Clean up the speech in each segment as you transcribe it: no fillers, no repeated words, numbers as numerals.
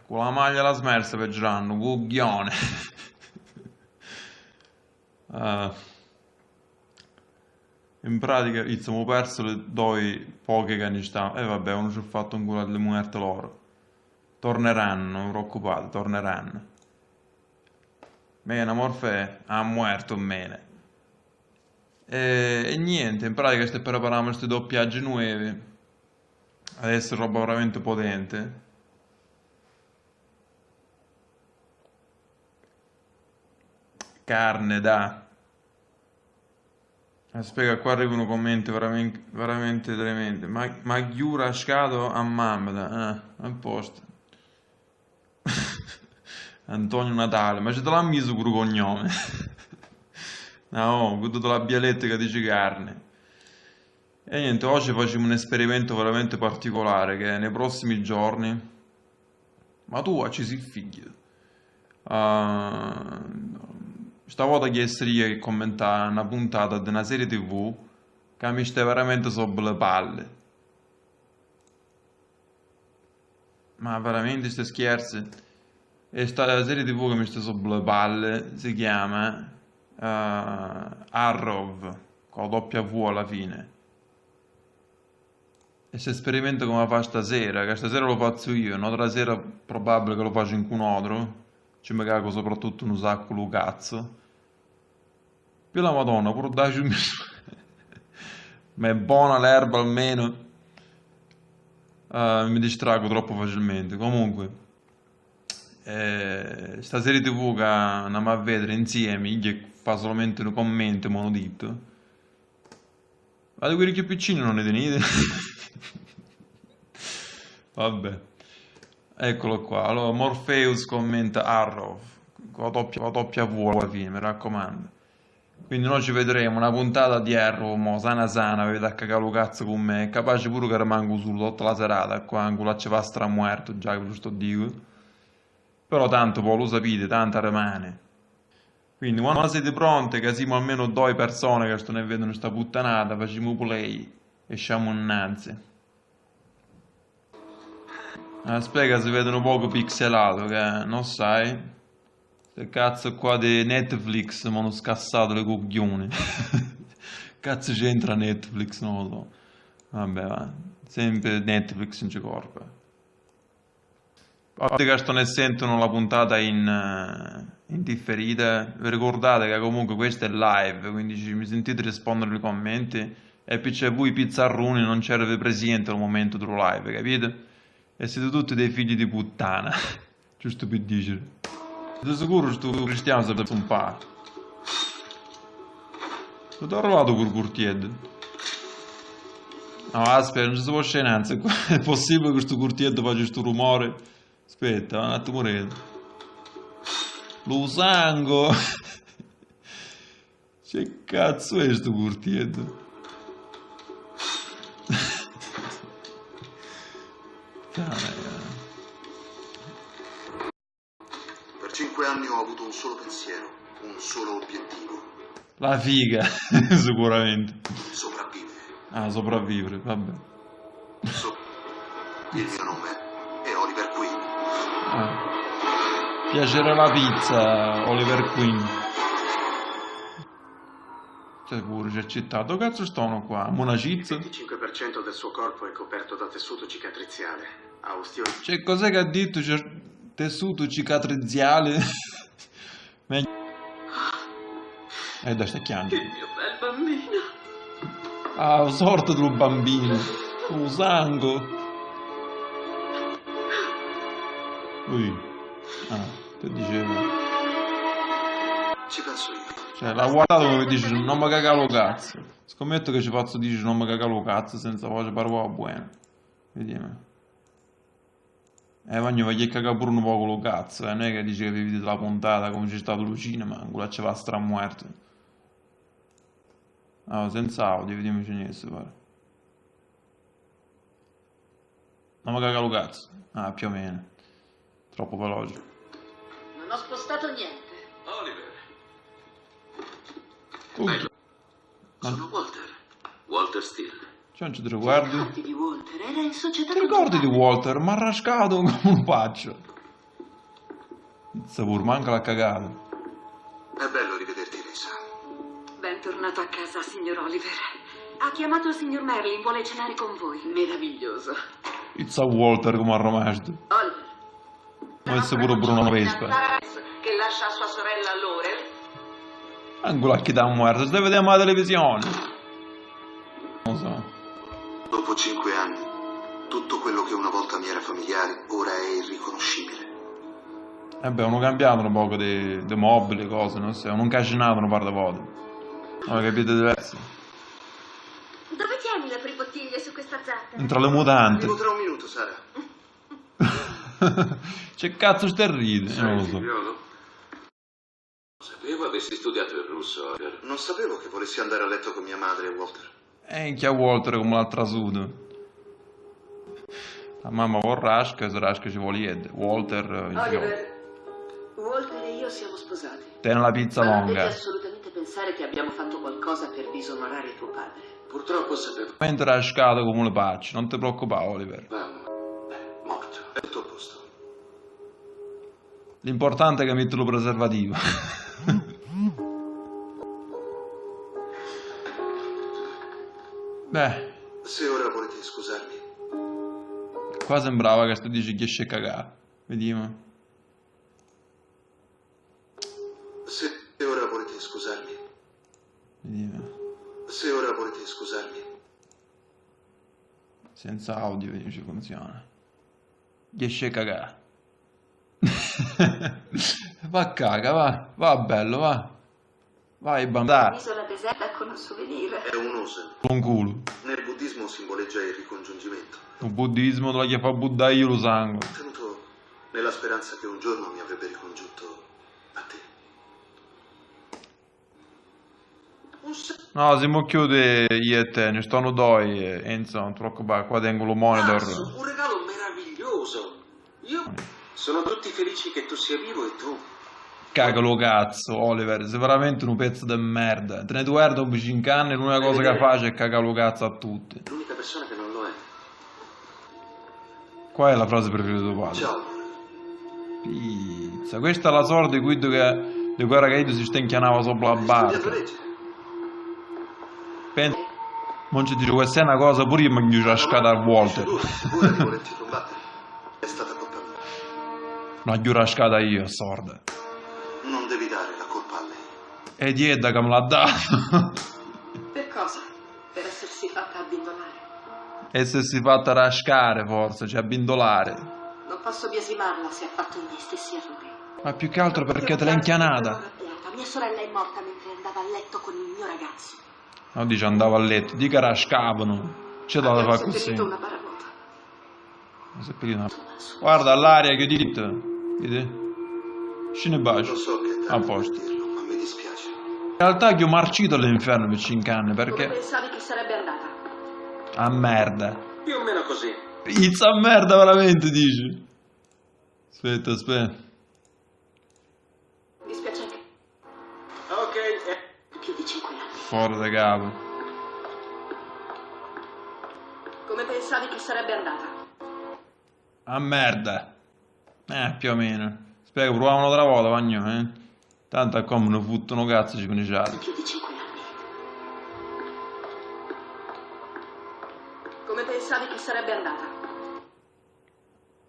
Con la maglia la smersa per girano, coglione. Eh, in pratica, abbiamo perso le due poche che ne stavano. E vabbè, uno ci ha fatto un culo alle muerte loro. Torneranno, non vi preoccupate, torneranno. Mena, Morfè, ha muerto, mene. E niente, in pratica stai preparando questi doppiaggi nuovi. Adesso è roba veramente potente. Carne, da. Aspetta, qua arrivano commenti veramente, veramente tremendi. Ma Giura Scato a Mamma, a posto. Antonio Natale, ma ce te l'ha messo pure cognome? No, vedo la bialetta che dice carne. E niente, oggi facciamo un esperimento veramente particolare che nei prossimi giorni... Ma tu ci sei figlio? Ah, stavolta che essere io che commentare una puntata di una serie TV che mi sta veramente sopra le palle. Ma veramente stai scherzi? E sta serie TV che mi sta sopra le palle si chiama Arrow, con la W alla fine. E se sperimento come fa stasera, che stasera lo faccio io, un'altra sera probabile che lo faccio in un altro, ci mi cago soprattutto un sacco lo cazzo. Più la Madonna, pure dai ma è buona l'erba almeno. Mi distraggo troppo facilmente. Comunque, sta serie TV che andiamo a vedere insieme, io che fa solamente un commento monodito. Ma di quelli più piccini non ne tenete? Vabbè. Eccolo qua. Allora, Morpheus commenta Arrow con la doppia V alla fine, mi raccomando. Quindi noi ci vedremo una puntata di Arrow, mo, sana sana, avete a cagare lo cazzo con me. È capace pure che rimango solo tutta la serata, qua ancora ci va stramuerto, già che ve lo sto dico. Però tanto poi lo sapete, tanta rimane. Quindi quando siete pronte, che siamo almeno due persone che stanno vedendo questa puttanata, facciamo play e sciamo innanzi. Aspetta, si vedono poco pixelato, che non sai. Che cazzo qua di Netflix mi hanno scassato le coglioni. Cazzo c'entra Netflix, non lo so. Vabbè, va. Sempre Netflix non ci corpa. A parte che sto ne sentono la puntata in differita, vi ricordate che comunque questo è live, quindi mi sentite rispondere nei commenti e poi c'è voi pizzarruni non c'erate presente al momento dello live, capite? E siete tutti dei figli di puttana, giusto per dire. Di sicuro sto cristiano si per un po'. L'ho trovato col curtieddo. No, aspetta, non ci si può scenare, è possibile che questo curtieddo faccia questo rumore? Aspetta, un attimo redo. Lo sango! Che cazzo è sto curtieddo? Per 5 anni ho avuto un solo pensiero, un solo obiettivo. La figa, sicuramente. Sopravvivere. Ah, sopravvivere, vabbè. Il mio nome è Oliver Queen. Ah. Piacere la pizza, Oliver Queen. C'è pure, c'è citato. Dove cazzo stanno qua? Monacizzo? Il 25% del suo corpo è coperto da tessuto cicatriziale. Ha ustioni. Cioè, cos'è che ha detto? C'è tessuto cicatriziale? Meglio. Da stai chiamando. Il mio bel bambino. Ah, sorte del bambino. Un sangue. Ui. Ah, te dicevo. Ci penso io. Cioè, l'ha guardato come dice non mi caga lo cazzo. Scommetto che ci faccio dice non mi caga lo cazzo senza voce parola buona. Vediamo. Voglio cagare pure un po' lo cazzo, non è che dice che vi vedete la puntata come c'è stato Lucina, ma ancora ci va stramuerto. No, senza audio, vediamo se niente, pare. Non mi caga lo cazzo. Ah, più o meno. Troppo veloce. Non ho spostato niente. Oliver. Sono Walter. Walter Steele. Cioè, non ci te riguardi? Ricordi di Walter? Era in società Ti ricordi di Walter? Mi ha rascato come un paccio. Pizza pure, manca la cagata. È bello rivederti, Resa. Bentornato a casa, signor Oliver. Ha chiamato il signor Merlin, vuole cenare con voi. Meraviglioso. Pizza Walter come a Romasto. Oliver. Ma è pure Bruno Vespa. Che lascia sua sorella Laurel. Ancora chi da muerto, stai vedendo la televisione. Non so. Dopo 5 anni, tutto quello che una volta mi era familiare ora è irriconoscibile. E beh, hanno cambiato un po' di mobili, cose, non so, non cascinato un par di volte. Non capite diverso. Dove tieni le bottiglie su questa zattera? Entra le mutanti. Arrivo tra un minuto, Sara. Che cazzo stai a ridere? Non lo so. Figliolo? Sapevo avessi studiato il russo, Oliver. Non sapevo che volessi andare a letto con mia madre, Walter. E chi a Walter come l'altra suda. La mamma vuole rasca, se rasca ci vuole niente. Walter, il figlio. Oliver, Walter e io siamo sposati. Tiene la pizza Ma non devi longa. assolutamente pensare che abbiamo fatto qualcosa per disonorare tuo padre. Purtroppo sapevo. Mentre rascato come le pacce, non ti preoccupare, Oliver. Morto. È tutto a posto. L'importante è che metti lo preservativo. Beh, Se ora volete scusarmi. qua sembrava che sto dici che esce cagare. Vediamo. Se ora volete scusarmi. Vediamo. Se ora volete scusarmi. Senza audio, vediamo se funziona. Che esce cagare. Va caga, va. Va bello, va. Vai, bambà. Un'isola deserta con un souvenir. È un osen. Un culo. Nel buddismo simboleggia il ricongiungimento. Il buddismo te la che fa buddare io lo sangue. Tenuto nella speranza che un giorno mi avrebbe ricongiunto a te. Un No, siamo chiusi io e te, ne stanno due, Enzo, non ti preoccupare, qua tengo il monitor. Un regalo meraviglioso. Io sono tutti felici che tu sia vivo e tu. Caga lo cazzo, Oliver, sei veramente un pezzo di merda. Te ne tu guarda dopo 5 anni, l'unica cosa che fai è cagare lo cazzo a tutti. L'unica persona che non lo è. Qual è la frase preferita di tuo padre? ciao. Pizza, questa è la sorte di quello che di quel ragazzo si stenchianava sopra la Hai studiato barca. legge? Pensa, non ci dice questa è una cosa, pure io mi chiuso a scatare a Walter. Ora di volerti combattere. È stata colpa mia. Non chiuso a scatare io, sorda. Non devi dare la colpa a lei. E dieta che me l'ha dato. Per cosa? Per essersi fatta abbindolare. E se si fatta rascare forse, cioè abbindolare. Non posso biasimarla se ha fatto i miei stessi errori. Ma più che altro perché te l'hai inchianata. Mia sorella è morta mentre andava a letto con il mio ragazzo. No, dice andava a letto, dica rascavano. C'è da Abbiamo fare così. seppellito una paravuota. Guarda all'aria che dite. Vedi? Scene bacio. Lo so che è A tardi posto. per dirlo, ma mi dispiace. In realtà io ho marcito all'inferno per 5 anni Come perché. pensavi che sarebbe andata? A merda. Più o meno così. Pizza a merda veramente dici. Aspetta, aspetta. Mi spiace anche Ok, più di 5 anni. Fuori da capo. Come pensavi che sarebbe andata? A merda. Più o meno. Spero che proviamo un'altra volta, vagno, Tanto a come ne fottono cazzo ci conosciate. Più di 5 anni. Come pensavi che sarebbe andata?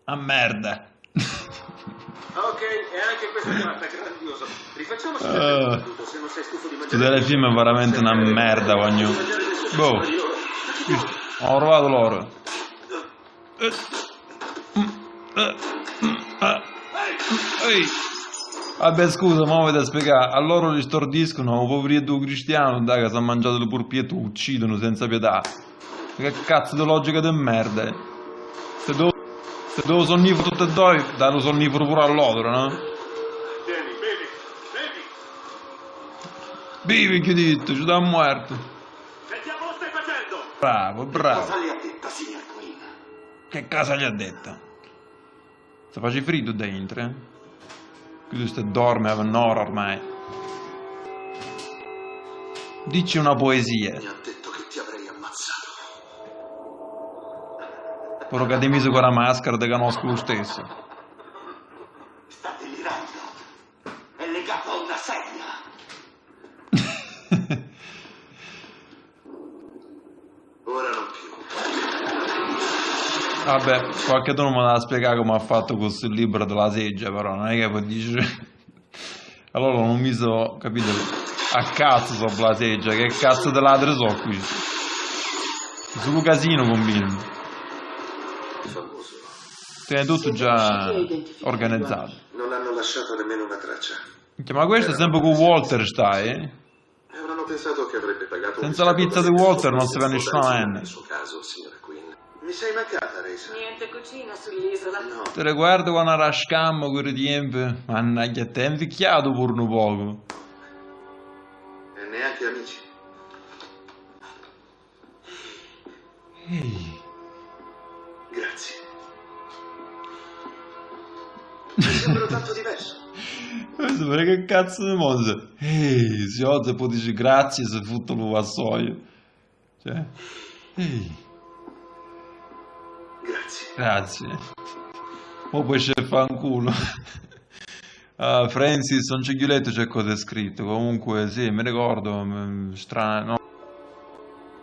A merda. ok, e anche questa è grandioso. Rifacciamo se non sei stufo di Questo mangiare. telefilm è veramente una merda, vagno. Boh. Ho trovato l'oro. Ehi. Vabbè scusa, ma avete spiegato. A loro li stordiscono, un poveretto cristiano, dai, che si è mangiato le purpiette, uccidono senza pietà. Che cazzo di logica di merda. Se devo sonnifero tutte e due, danno sonnifero pure all'altro, no? Vieni, bevi, bevi. Vivi che dite, ci da muerto. Che diavolo stai facendo? Bravo, bravo. Cosa le ha detto, signor Queen? Che cosa gli ha detto? Se faci freddo dentro, eh? Qui tu dorme a un'ora ormai. Dici una poesia. Mi ha detto che ti avrei ammazzato. Però che ti mise con la maschera, te conosco lo stesso. Sta delirando. Ora non più. Vabbè, qualcuno me l'ha spiegato come ha fatto questo libro della seggia, però non è che poi dice... Allora non mi so, capito, a cazzo so la seggia, che cazzo di ladri so qui? Sul casino combinano. Famoso. Tiene tutto già organizzato. Non hanno lasciato nemmeno una traccia. Ma questo è sempre con Walter stai, eh? E avranno pensato che avrebbe pagato Senza la pizza di Walter non si va nessuno. nel suo caso, signora Quinn. Mi sei mancata, Resa. Niente cucina sull'isola. No. Te le guardo quando rascammo quei tempi. Mannaggia, te è invecchiato pure un poco. E neanche amici. Ehi. Grazie. Mi sembro tanto diverso. Questo per che cazzo di modo? Ehi, si oggi poi dici grazie se futto lo vassoio. Cioè, ehi, Grazie. grazie. Mo poi c'è fanculo. Ah, Francis, non c'è più letto c'è cosa è scritto. Comunque, sì, mi ricordo, strana, no.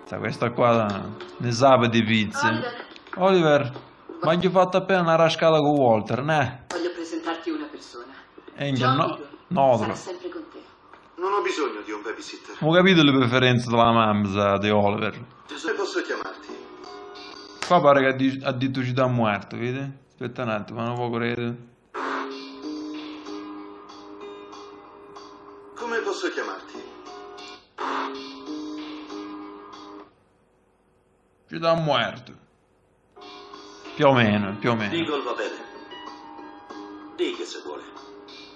Sai, questa qua ne sa di pizze. Oliver, Oliver, ma gli ho fatto appena una rascata con Walter, ne? Voglio presentarti una persona. Angel, no, John no, sarà sempre con te. Non ho bisogno di un babysitter. ho capito le preferenze della mamma di Oliver. Come posso chiamarti? Qua pare che ha detto città muerto, vedi? Aspetta un attimo, ma non può credere. Come posso chiamarti? Città muerto. Più o meno, più o meno. Deagle va bene. Dica se vuole.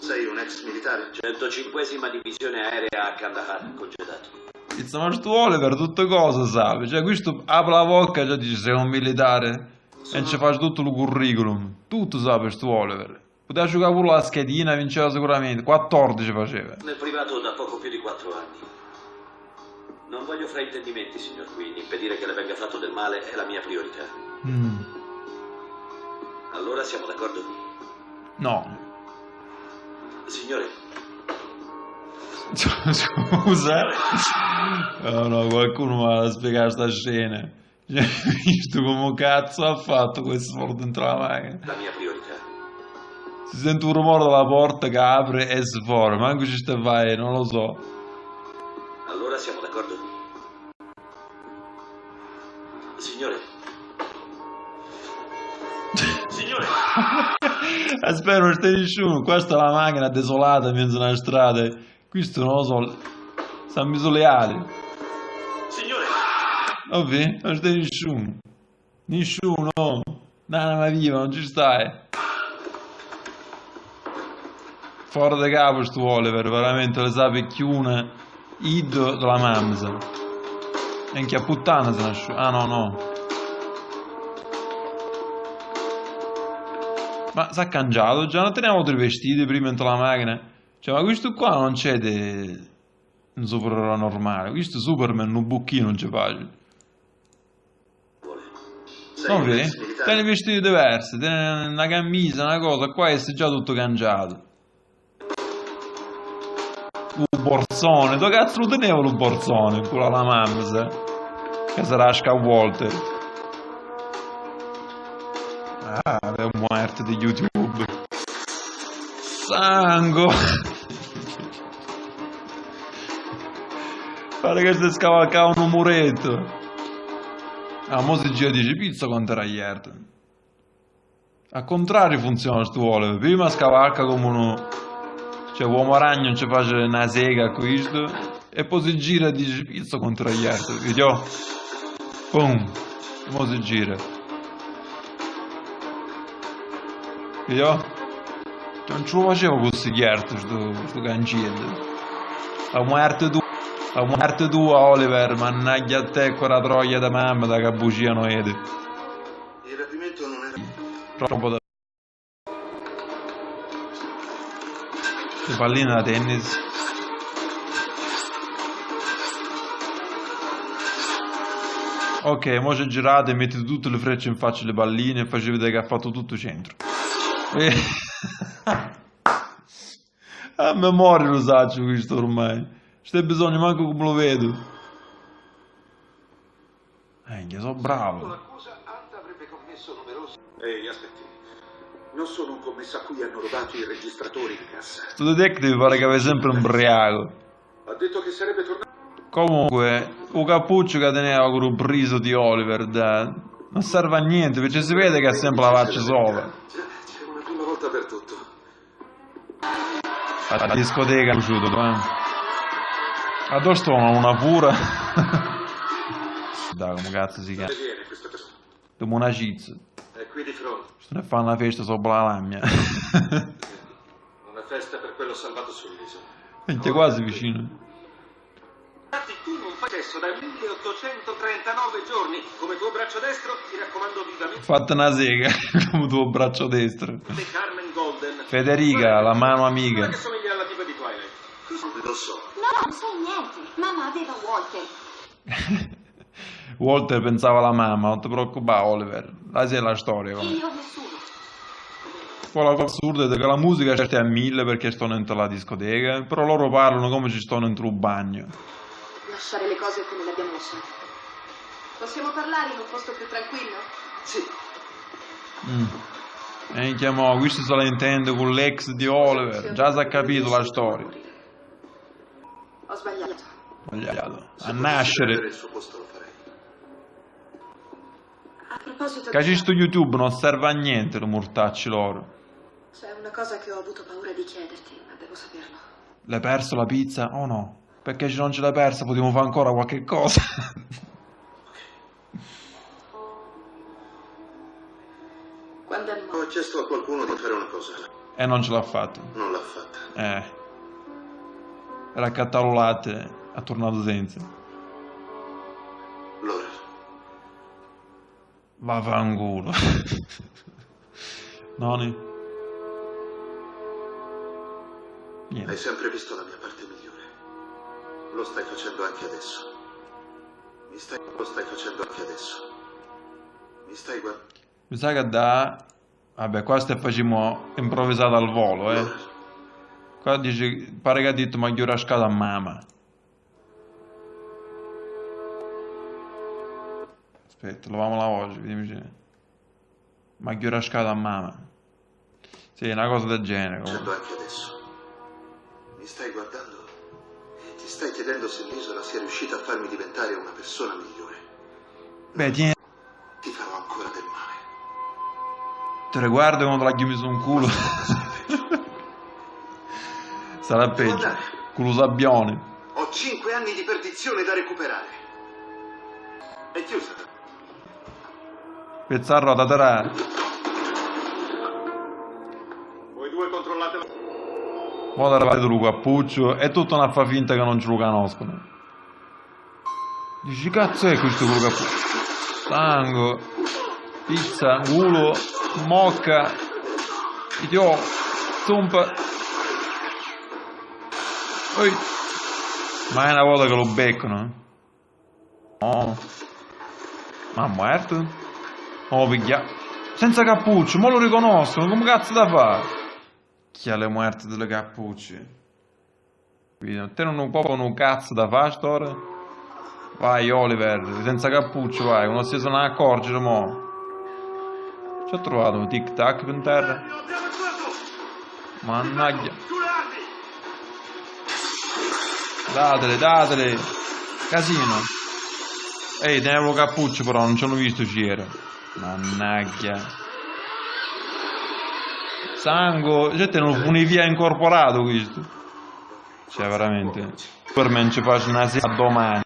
Sei un ex militare? 105esima divisione aerea a Kandahar, congedato. Insomma, sto Oliver tutte cose, sai? Cioè, questo apre la bocca e già dice sei un militare. E ci fa tutto il curriculum. Tutto sa sto Oliver. Poteva giocare pure la schedina, vinceva sicuramente. 14 faceva. Nel privato da poco più di 4 anni. Non voglio fraintendimenti, signor Quinn. Impedire che le venga fatto del male è la mia priorità. Allora siamo d'accordo? No. Signore, Scusa. Oh no, qualcuno mi ha spiegato sta scena. Cioè, visto come cazzo ha fatto questo fuori dentro la macchina. la mia priorità. Si sente un rumore dalla porta che apre e si fuori. Manco ci sta vai, non lo so. Allora siamo d'accordo? Signore. Signore. Aspetta, non c'è nessuno. Questa è la macchina desolata in mezzo alla strada. Questo non lo so. Stanno isolati. Signore. Vabbè, non c'è nessuno. Nessuno. N'anima viva, non ci stai. Fuori da capo sto Oliver, veramente le sa vecchiuna. Iddo della mamma. E anche a puttana se nasce. Ah no, no. Ma si è cangiato già, non teniamo tre vestiti prima dentro la macchina. Cioè, ma questo qua non c'è un supereroe normale. Questo Superman, un bucchino non ci fa. Sei Non un vedi? ex militare? Tieni vestiti diversi, tieni una camisa, una cosa, qua è già tutto cangiato. Un borsone, dove cazzo lo tenevo il borsone? Pure alla mamma, se? Che si rasca a Walter. Ah, le muerte di YouTube. Sangue. Pare che si scavalcava un muretto. Ah, mo si gira e dice pizza quanto era ieri. Al contrario funziona sto Oliver. Prima scavalca come uno... Cioè uomo ragno non ci face una sega a questo. E poi si gira e dice pizza quanto era ieri. Vedi? Pum. E mo si gira. Vedi? Non ce lo facevo così chierto sto cancello. La muerte tua Oliver, mannaggia a te quella troia da mamma da cabuciano Ede. Il rapimento non era... Troppo da... Le palline da tennis. Ok, mo c'è girato e mettete tutte le frecce in faccia alle palline e facete vedere che ha fatto tutto centro. A memoria lo saggio questo ormai. C'è bisogno manco come lo vedo. Io sono bravo. L'accusa Anta avrebbe commesso numerosi... Ehi, aspetti. Non sono un commesso a cui hanno rubato i registratori in cassa. Sto detective pare che aveva sempre un briaco. Ha detto che sarebbe tornato... Comunque, il cappuccio che teneva con il briso di Oliver, non serve a niente, perché si vede che ha sempre la faccia sopra. C'è una prima volta per tutto. La discoteca è uscito, Addosso sto una pura. Dai, come cazzo si chiama? Dove viene questa persona? Come una cizza. È qui di fronte. Se ne fa una festa sopra la lamia. Una festa per quello salvato sull'isola. È quasi vicino. Infatti tu non fai sesso da 1839 giorni. Come tuo braccio destro, ti raccomando vivamente. Fatta una sega, come tuo braccio destro. Di Carmen Golden. Federica, la mano Quella amica. che somiglia alla diva di Twilight. Lo so. No, non sai niente. Mamma aveva Walter. Walter pensava alla mamma, non ti preoccupare Oliver. La è la storia. E Come. io nessuno. Poi la cosa assurda è che la musica è a 1000 perché stanno dentro la discoteca, però loro parlano come ci stanno dentro un bagno. Lasciare le cose come le abbiamo lasciate. Possiamo parlare in un posto più tranquillo? Sì. E chiamò, questo se la intende con l'ex di Oliver, già si è capito la storia. Ho sbagliato. Sbagliato. Se A potessi nascere. prendere il suo posto lo farei. A proposito Che sto YouTube non serve a niente, lo mortacci loro. c'è una cosa che ho avuto paura di chiederti, ma devo saperlo. L'hai perso la pizza? Oh no, perché se non ce l'hai persa potremmo fare ancora qualche cosa. Quando è Ho morto, chiesto a qualcuno di fare una cosa. E non ce l'ha fatto. Non l'ha fatta. Era accattato il latte, ha tornato senza. Laura, Vaffanculo. Noni? Niente. hai sempre visto la mia parte migliore. Lo stai facendo anche adesso. Lo stai facendo anche adesso. Mi stai guardando. Mi sa che da... Vabbè, qua stiamo facendo improvvisato al volo, Laura, Qua dice, pare che ha detto ma io rascato a mamma. Aspetta, leviamo la voce, vediamo se... Ma io rascato a mamma. Sì, una cosa del genere. facendo Comunque. anche adesso. Mi stai guardando e ti stai chiedendo se l'isola sia riuscita a farmi diventare una persona migliore. Beh, tieni... Ti farò ancora del male. Te le guardo quando la chiumi su un culo. Sarà peggio. Culo sabbione. Ho 5 anni di perdizione da recuperare. È chiusa. Pezzarro da terra. Voi due controllate la... Ora arrivate tu cappuccio e tutto non fa finta che non ce lo conoscono. Dici cazzo è questo culo cappuccio? Sangue, pizza, culo, mocca, idiot, zumpa. Oi. Ma è una volta che lo beccano? No. Ma è morto? Oh, piglia. Senza cappuccio, ma lo riconoscono, come cazzo da fare? Chi ha le muerte delle cappucce? Quindi, te non proprio un cazzo da fare, storia? Vai, Oliver, senza cappuccio, vai, non si sono accorgere, mo. Ci ho trovato un tic tac per terra. Mannaggia. Datele. Casino. Ehi, tenevo cappuccio però, non ci hanno visto c'era. Mannaggia. Sangue, cioè te non funi via incorporato questo. Cioè veramente. Superman ci faccio una sera a domani.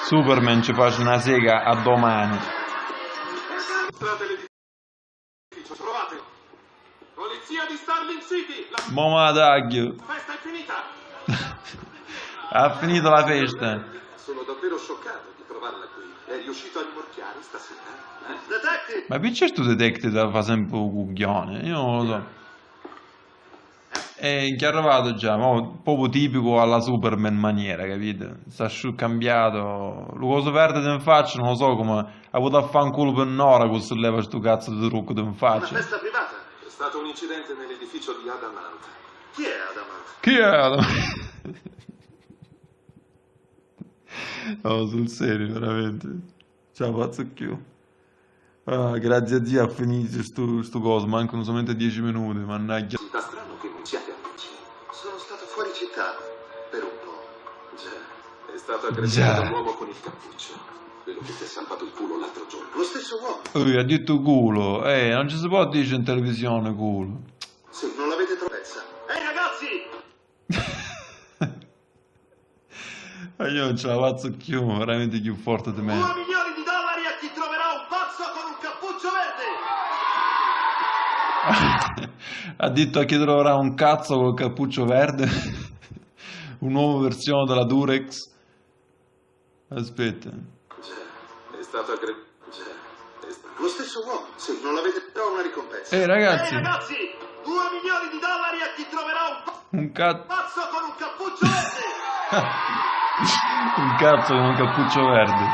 Superman ci faccio una sega a domani. Trovatelo. Polizia di Starling City. La Mamma taglio. festa è finita. Ha finito la festa. Sono davvero scioccato di trovarla qui. È riuscito a rimorchiare stasera. Detective! Ma perché sto detective fa sempre un cucchione? Io non lo so. E che è arrivato già, proprio tipico alla Superman maniera, capito? Sta cambiato. Lo coso verde in faccia, non lo so come. Ha avuto a fare un culo per un'ora con se leva sto cazzo di trucco in Una faccia. festa privata. stato un incidente nell'edificio di Adamant. Chi è Adamant? Chi è Adam? No, sul serio, veramente. Ciao, pazzo più. Ah, grazie a Dio ha finito sto coso, mancano solamente 10 minuti, mannaggia. Da strano che non siate amici. Sono stato fuori città per un po'. Già, è stato aggredito Già. dall'uomo con il cappuccio. Quello che ti ha salvato il culo l'altro giorno. Lo stesso uomo. Ha detto culo, non ci si può dire in televisione culo. Sì, non l'avete trovata. Ehi ragazzi! E io non ce la faccio più, veramente più forte di me. $2 milioni a chi troverà un pazzo con un cappuccio verde. Ha detto a chi troverà un cazzo col cappuccio verde. Un nuovo versione della Durex. Aspetta. Già, è stato aggredito. Già, è stato... Lo stesso uomo. Sì, non l'avete trovata una ricompensa. Ragazzi, ragazzi, $2 milioni a chi troverà un cazzo. pazzo con un cappuccio verde. Un cazzo con un cappuccio verde.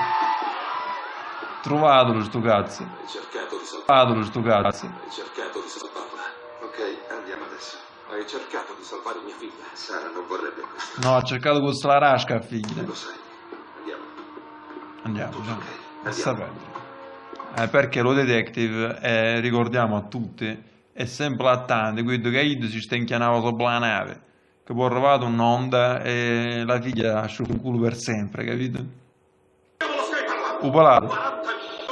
Trovatelo sto cazzo. Hai cercato di salvarla. Trovatelo sto cazzo. Hai cercato di salvarla. Ok, andiamo adesso. Hai cercato di salvare mia figlia. Sara non vorrebbe questo. No, ha cercato questa la rasca, figlia. Lo sai. Andiamo. Andiamo, già. Ok, A andiamo. sapere. Perché lo detective, ricordiamo a tutti, è sempre l'attante, quindi che io si sta inchianando sopra la nave. Che può arrivare un'onda e la figlia asciuga il culo per sempre, capito? Cavolo stai parlando? Un palato. $40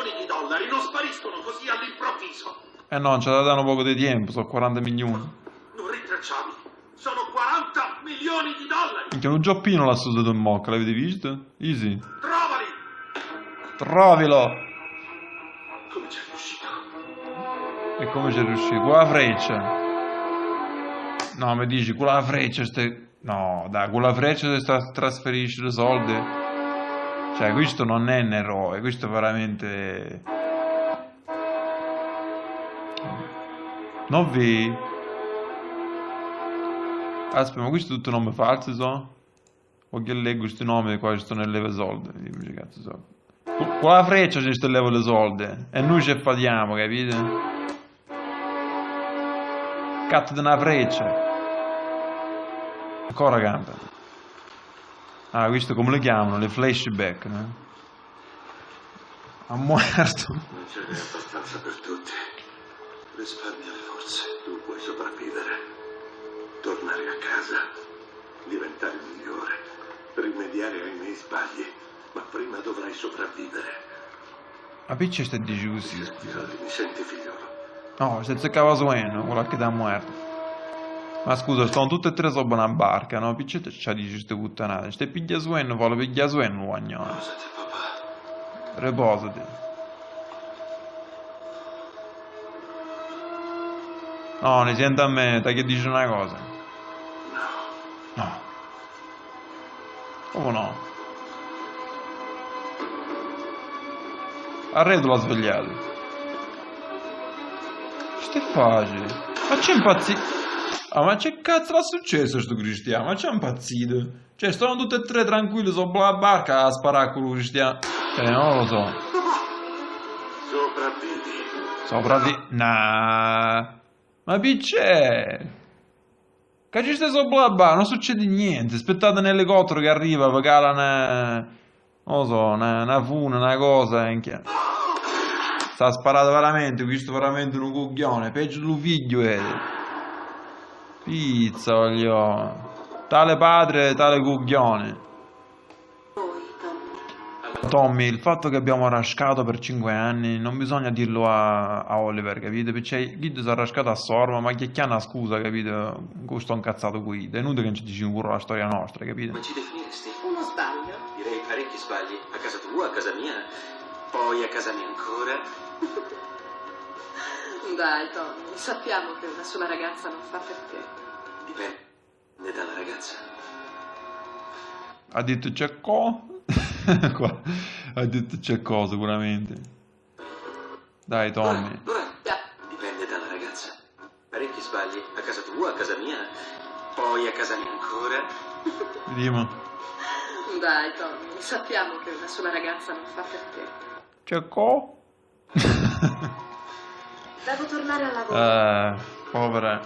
milioni non spariscono così all'improvviso. Eh no, c'è da dare un poco di tempo, sono 40 milioni. Non rintracciabili. Sono $40 milioni. Minchia, un gioppino l'ha sudato in mocca, l'avete visto? Easy. Trovali! Trovilo! Come c'è riuscito? E come c'è riuscito? Con la freccia. No, mi dici, con la freccia stai... No, dai, con la freccia ti trasferisci i soldi. Cioè, questo non è un eroe, questo è veramente... Non vi... Aspetta, ma questo è tutto nome falso, so? O che leggo questi nomi qua ci sto nel leve soldi? Dimmi che cazzo so. Con la freccia ci sto leva le soldi. E noi ci fatiamo, capite? Cazzo di una freccia. Ancora campa. Ah, questo come le chiamano? Le flashback, no? Ha muerto. Non ce n'è abbastanza per tutti. Risparmia le forze. Tu puoi sopravvivere. Tornare a casa. Diventare migliore. Rimediare ai miei sbagli. Ma prima dovrai sopravvivere. Ma perché stai dici così? Mi senti, figliolo? No, se zeccava sueno, quello che ti ha muerto. Ma scusa, stanno tutte e tre sopra una barca, no? Perché ci dici queste puttanate? Stai piglia sueno, vuole piglia sueno, guagnone. Riposati, papà. Riposati. No, ne sento a me, te che dici una cosa. No. No. Come no? Arredo l'ha svegliato. Sto facile. Ma c'è impazzito? Ah, ma che cazzo l'ha successo a sto cristiano? Ma c'è impazzito? Cioè, stanno tutti e tre tranquilli sopra la barca a sparare a quello cristiano. Cioè, non lo so. Sopravvivi. Nah. Ma c'è? Che ci stai sopra la barca? Non succede niente. Aspettate un elicottero che arriva per cala una... Non lo so, una fune, una cosa. Sta sparato veramente, questo veramente un coglione. Peggio di un figlio, Pizza, voglio. Tale padre, tale coglione. Tommy, il fatto che abbiamo rascato per 5 anni non bisogna dirlo a Oliver, capite? Perché Guido si è rascato a sorma, ma che chiama scusa, capite? Sto incazzato qui. È inutile che non ci dici pure la storia nostra, capite? Come ci definiresti? Uno sbaglio. Direi parecchi sbagli. A casa tua, a casa mia, poi a casa mia ancora. Dai, Tommy, sappiamo che una sola ragazza non fa per te. Dipende dalla ragazza. Ha detto c'è co? Qua. Ha detto c'è co sicuramente. Dai Tommy. Dipende dalla ragazza. Parecchi sbagli. A casa tua, a casa mia, poi a casa mia ancora. Vediamo. Dai, Tommy, sappiamo che una sola ragazza non fa per te. C'è co? Devo tornare al lavoro. Povera.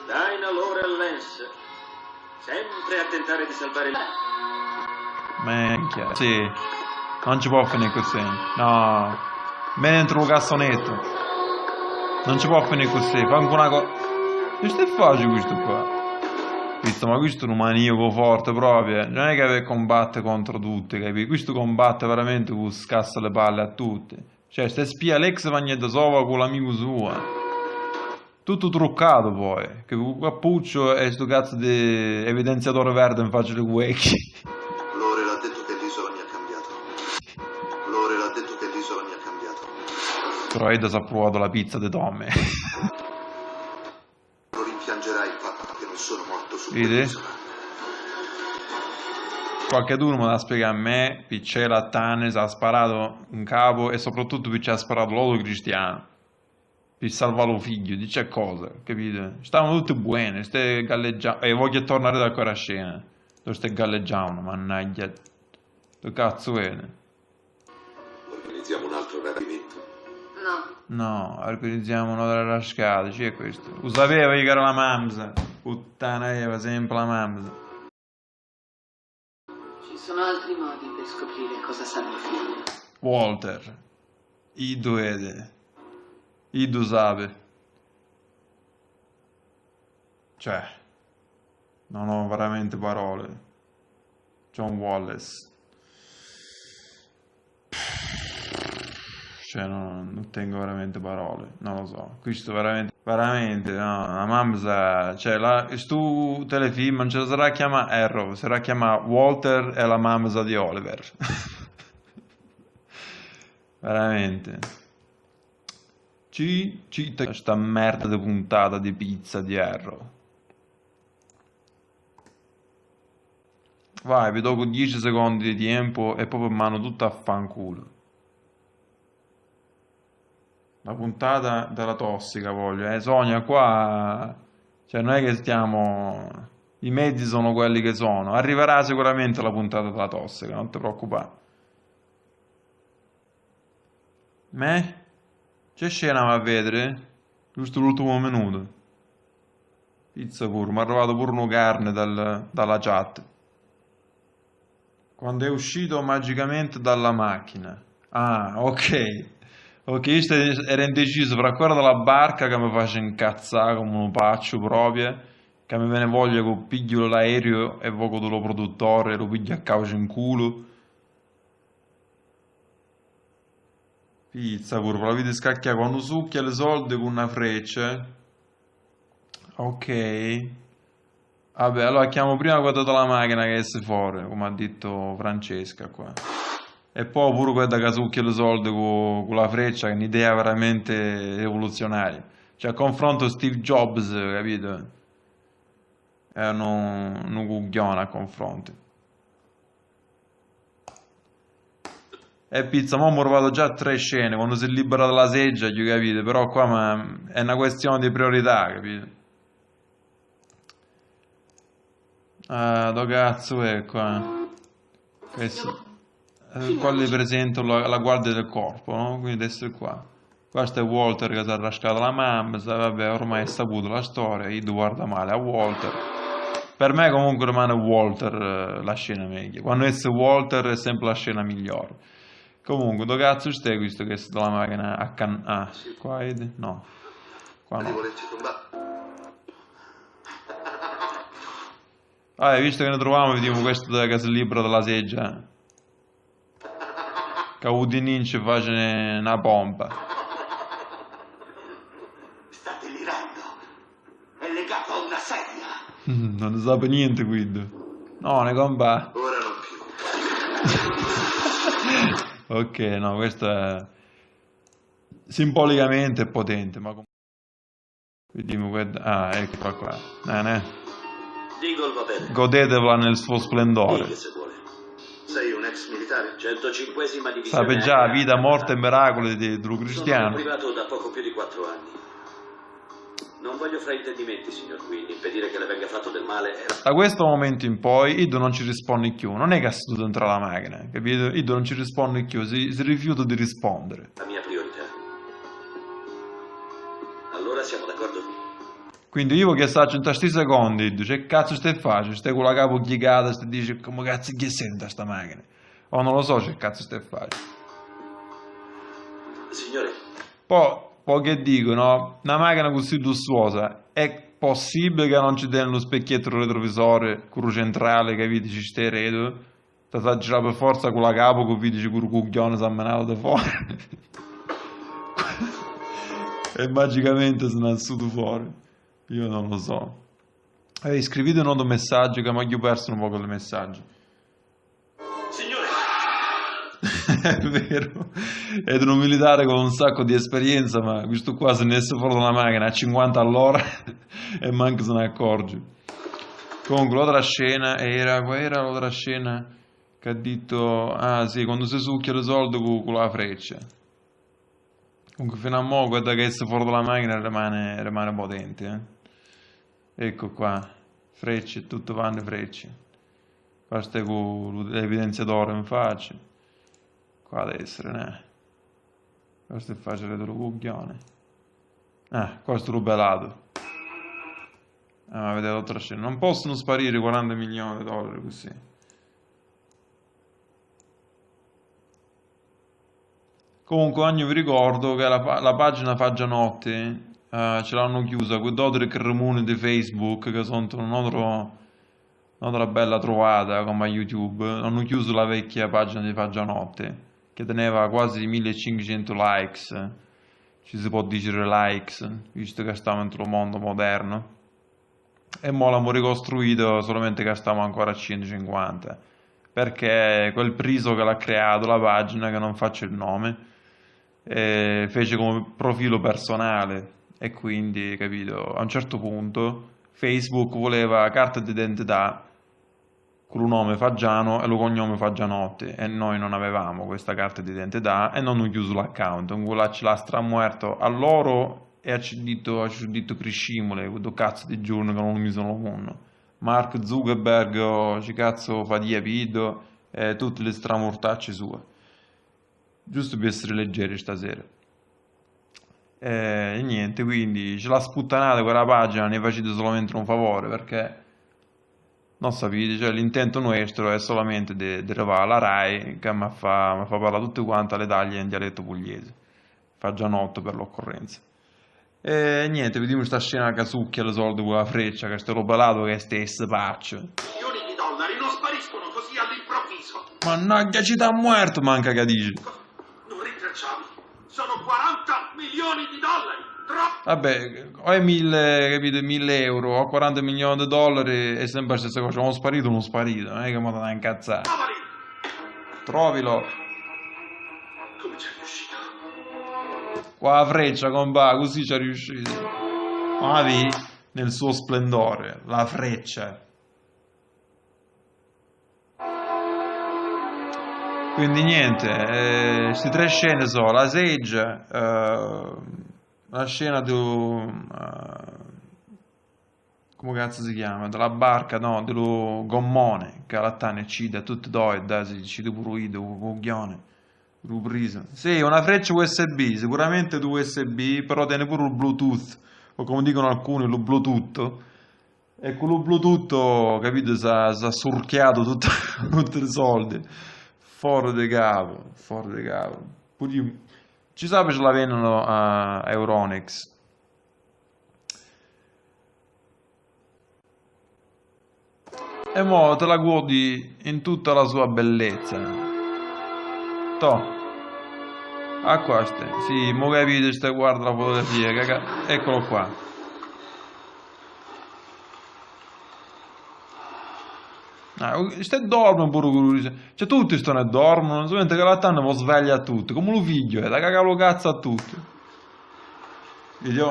Dinah Laurel Lance. Sempre a tentare di salvare il... Minchia. Sì. Non ci può finire così. No. Me ne entro un cassonetto. Non ci può finire così. Fa anche una cosa. Che stai facendo questo qua? Visto, ma questo è un maniaco forte proprio. Non è che combatte contro tutti, capito? Questo combatte veramente con scassa le palle a tutti. Cioè, stai spia l'ex Vagnetta Sova con l'amico suo. Tutto truccato poi. Che con cappuccio e sto cazzo di evidenziatore verde in faccia di Wake. Lore l'ha detto che l'isola mi ha cambiato. Lore l'ha detto che l'isola mi ha cambiato. Però Eda si è provato la pizza di Tommy. Non rimpiangerai il fatto che non sono morto su Vedi? quell'isola. Qualcheduno me l'ha spiegato a me, perché la Tannis ha sparato in capo e soprattutto perché ha sparato l'oro cristiano. Per salvare lo figlio, dice cosa, capite? Stavano tutti buoni, stai galleggiando. E voglio tornare da quella scena. Dove stai galleggiando, mannaggia. Che cazzo è? Organizziamo un altro rapimento. No. No, organizziamo una delle rascate, c'è questo. Lo sapeva che era la mamsa. Puttana Eva, sempre la mamsa. Ci sono altri modi per scoprire cosa sa mio figlio. Walter. Ido Ede. Ido sape. Cioè, non ho veramente parole. John Wallace. Cioè, non tengo veramente parole. Non lo so. Questo veramente, no. La mamma, cioè, stu telefilm non ce la sarà chiamata Arrow, sarà chiamata Walter e la mamma di Oliver. Veramente. Cita questa merda di puntata di pizza di Arrow. Vai, vi do 10 secondi di tempo e poi per mano tutta a fanculo. La puntata della tossica voglio, Sonia qua, cioè non è che stiamo, i mezzi sono quelli che sono, arriverà sicuramente la puntata della tossica, non ti preoccupare. Me? C'è scena a vedere? Giusto l'ultimo minuto. Pizza pure, mi è arrivato pure una carne dalla chat. Quando è uscito magicamente dalla macchina. Ah, ok. Ok, io ero indeciso fra quella della barca che mi faccia incazzare come un paccio proprio, che mi viene voglia che piglio l'aereo e voco dello produttore e lo piglio a causa in culo. Pizza pure, la vedi scacchiare quando succhia le soldi con una freccia. Ok. Vabbè, allora chiamo prima quella della macchina che esce fuori, come ha detto Francesca qua. E poi pure quella che succhia le soldi con la freccia, che è un'idea veramente rivoluzionaria. Cioè, a confronto Steve Jobs, capito? È un cucchione a confronto. E pizza, mo' mi ho trovato già 3 scene, quando si libera dalla seggia, capite? Però qua è una questione di priorità, capite? Ah, dove cazzo è qua? Qua le presento la guardia del corpo, no? Quindi adesso è qua. Questo è Walter che si è rascato la mamma, vabbè, ormai è saputo la storia, io guarda male a Walter. Per me comunque rimane Walter la scena meglio. Quando è Walter è sempre la scena migliore. Comunque, dove cazzo stai questo che sta la macchina a qua vedi? No. Qua no. Vabbè, visto che ne troviamo, vediamo questo che si libera dalla seggia. Che Udinin ci fa una pompa. Sta delirando. È legato a una sedia. Non ne sa per niente, Guido. No, ne compà. Ora non più. Ok, no, questo è simbolicamente potente, ma comunque vediamo eccola qua. Deagle va bene. Godetevela nel suo splendore. Dighe se vuole. Sei un ex militare? 105esima divisione. Sape già aerea. vita, morte e miracoli dello Sono cristiano. privato da poco più di 4 anni. Non voglio fraintendimenti, signor Quinn. Impedire che le venga fatto del male era Da questo momento in poi Ido non ci risponde più. Non è che ha seduto dentro la macchina, capito? Ido non ci risponde più, si rifiuta di rispondere. la mia priorità. Allora siamo d'accordo? Quindi io che sto in questi secondi, dice, che cazzo stai facendo? Stai con la capo chiegata, stai dici, come cazzo che sente sta macchina? O non lo so che cazzo stai facendo. Signore, Poi che dico, no? Una macchina così lussuosa, è possibile che non ci dia lo specchietto retrovisore, quello centrale, capite, ci stai redo? Ti fa girare per forza con la capo, che vedi che il cucchione si è menato da fuori. E magicamente se ne è uscito fuori. Io non lo so. Scrivete un altro messaggio che mi ho perso un po' con i messaggi. signore, È vero. Ed un militare con un sacco di esperienza, ma questo qua se ne esce fuori dalla macchina a 50 all'ora e manco se ne accorge. Comunque l'altra scena era, qual era l'altra scena che ha detto, ah sì, quando si succhia le soldi con la freccia. Comunque fino a mo' guarda che esce fuori dalla macchina rimane potente, eh. Ecco qua, frecce, tutto vanno frecce. Qua stai con l'evidenziatore in faccia. Qua deve essere, ne. Questo è facile dello cucchione. Questo è rubellato. Ma vedete l'altra scena. Non possono sparire 40 milioni di dollari così. Comunque ogni vi ricordo che la pagina Faggianotti ce l'hanno chiusa quei dottori cremoni di Facebook che sono un'altra bella trovata come a YouTube. Hanno chiuso la vecchia pagina di Faggianotti che teneva quasi 1500 likes. Ci si può dire likes, visto che stiamo in un mondo moderno. E mo l'abbiamo ricostruito solamente che stiamo ancora a 150. Perché quel priso che l'ha creato la pagina, che non faccio il nome, fece come profilo personale e quindi, capito, a un certo punto Facebook voleva carta d'identità con il nome Faggiano e il cognome Faggianotti e noi non avevamo questa carta d'identità e non hanno chiuso l'account, quella ce l'ha stramuerto a loro e ci ha detto Criscimole, questo cazzo di giorno che non mi sono mondo. Mark Zuckerberg, ci cazzo fa di video e tutte le stramortacce sue. Giusto per essere leggeri stasera. E niente, quindi ce l'ha sputtanata quella pagina, ne facete solamente un favore perché non sapete, cioè l'intento nostro è solamente di arrivare alla Rai che mi fa parlare tutte quante le taglie in dialetto pugliese. Fa già notte per l'occorrenza. E niente, vediamo questa scena che succhia le soldi con la freccia, che sto robalato che stesse paccio. Milioni di dollari non spariscono così all'improvviso. Mannaggia, ci t'ha muerto, manca che dici. Non rintracciabili. Sono 40 milioni di dollari. Troppo. Vabbè, o è 1000, capito, 1000 euro o 40 milioni di dollari è sempre la stessa cosa. Uno sparito, non sparito, non è che mi da incazzare. Trovali. Trovilo. Come ci è riuscito? Qua la freccia, compà, così ci è riuscito. Ma vedi, nel suo splendore, la freccia. Quindi niente, queste tre scene sono la Sage, la scena come cazzo si chiama? Della barca, no, dello gommone, che alla tane uccide tutti e due, si uccide pure io, un coglione, ripreso. Sì, una freccia USB, sicuramente due USB, però tiene pure il Bluetooth, o come dicono alcuni, lo Bluetooth. E con lo Bluetooth, capito, si è surchiato tutti i soldi. Fuori di capo, fuori di capo. Ci sa che ce la vendono a Euronics. E mo te la godi in tutta la sua bellezza. Toh. A queste. Sì, mo capite, stai guarda la fotografia. Eccolo qua. Stai dormono pure quello. Cioè tutti stanno e dormono, solamente che la tanno può svegliare a tutti, come lo figlio, da cagare lo cazzo a tutti. Figlio?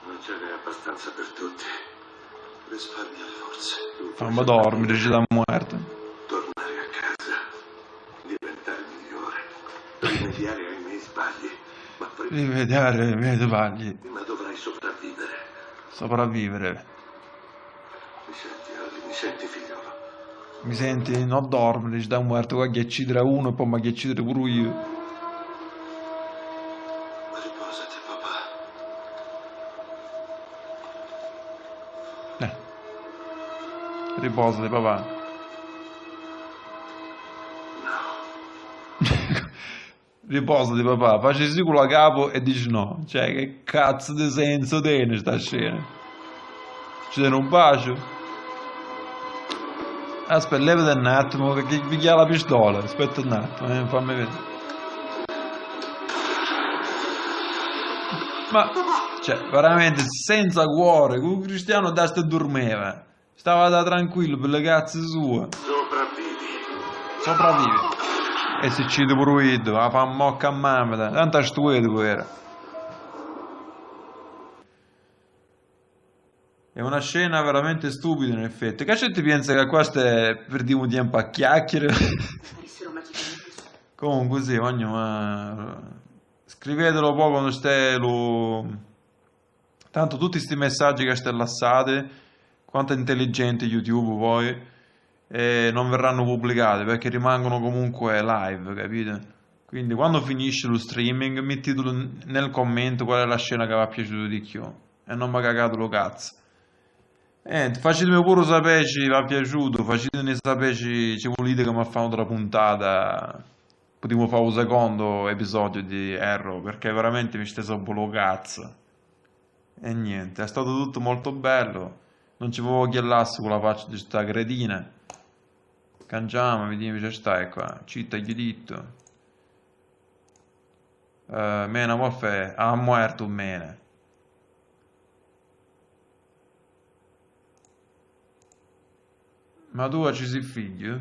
Non ce n'è abbastanza per tutti. Risparmia le forze. Fammi dormire, ci da muerte. Tornare a casa. Diventare migliore. Rimediare ai miei sbagli. Ma prima Rivedere i miei sbagli. dovrai sopravvivere. Sopravvivere. Mi senti, Harry? Mi senti, figliolo? Mi senti? Non dormire, ci da muerte, qua che uccidere uno e poi mi uccidere pure io. Riposati, papà. Riposati, papà. No. Riposati, papà. Facci sì con la capo e dici no. Cioè, che cazzo di senso tiene sta scena? Ci tiene un bacio? Aspetta, levati un attimo, che piglia la pistola. Aspetta un attimo, fammi vedere. Ma, cioè, veramente senza cuore, con Cristiano Dasta dormeva. Stava da tranquillo per le cazze sue. Sopravvivi. E se ci pure io, la fa mocca a mamma, tanto stupido era. È una scena veramente stupida in effetti. Che ti pensa che qua perdiamo tempo a chiacchiere? Comunque sì, ma... Scrivetelo poi quando stai Tanto tutti questi messaggi che stai lassate, quanto è intelligente YouTube poi, non verranno pubblicati perché rimangono comunque live, capite? Quindi quando finisce lo streaming mettitelo nel commento qual è la scena che vi è piaciuta di più e non mi cagato lo cazzo. Facetemi pure sapere se vi è piaciuto, facetemi sapere se volete che mi faccia una puntata. Potremmo fare un secondo episodio di Arrow perché veramente mi stai sopra lo cazzo. E niente, è stato tutto molto bello. Non ci volevo chiallasse con la faccia di sta cretina. Cangiamo, vediamo se stai qua. Citta gli ditto. Mena, moffè. Ha muerto mena. Ma tu ci sei figlio?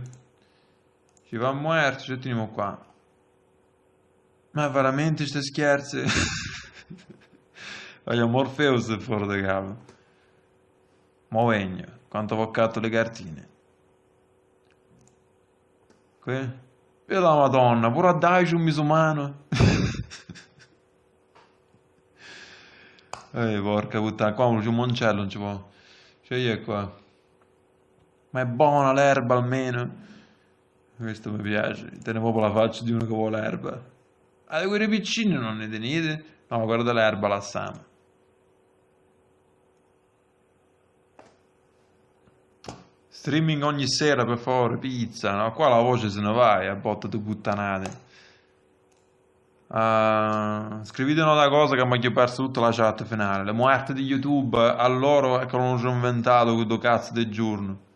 Ci va a muerto, ci teniamo qua. Ma veramente ste scherzi? Voglio Morpheus è fuori da capo. Movegno, quanto ho caccato le cartine. Qui? E la madonna, pure a Daisho un misumano. Porca puttana, qua c'è un moncello, non ci può. C'è io qua. Ma è buona l'erba almeno. Questo mi piace, tiene proprio la faccia di uno che vuole l'erba. Ah, quei piccini non ne tenete? No, guarda l'erba la sana. Streaming ogni sera per favore, pizza. No, qua la voce se ne va a botte di puttanate. Scrivete una cosa che mi ha perso tutta la chat finale. Le muerte di YouTube, a loro è che non ci ho inventato questo cazzo di giorno.